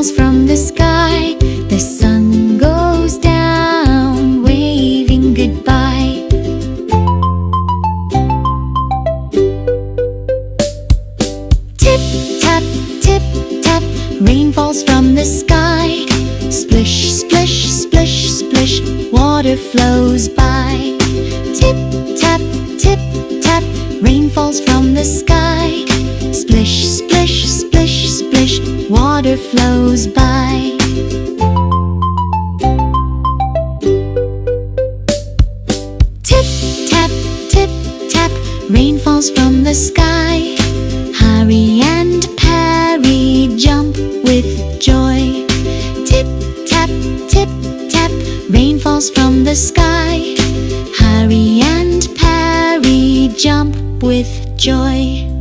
falls from the sky. The sun goes down, waving goodbye. Tip tap, tip tap, rain falls from the sky. Splish, splish, splish, splish, water flows by. Tip tap, tip tap, rain falls from the sky. Splish, splish, splish, splish, water flows by. Tip tap, tip tap, rain falls from the sky. Hari and Pari jump with joy. Tip tap, tip tap, rain falls from the sky. Hari and Pari jump with joy.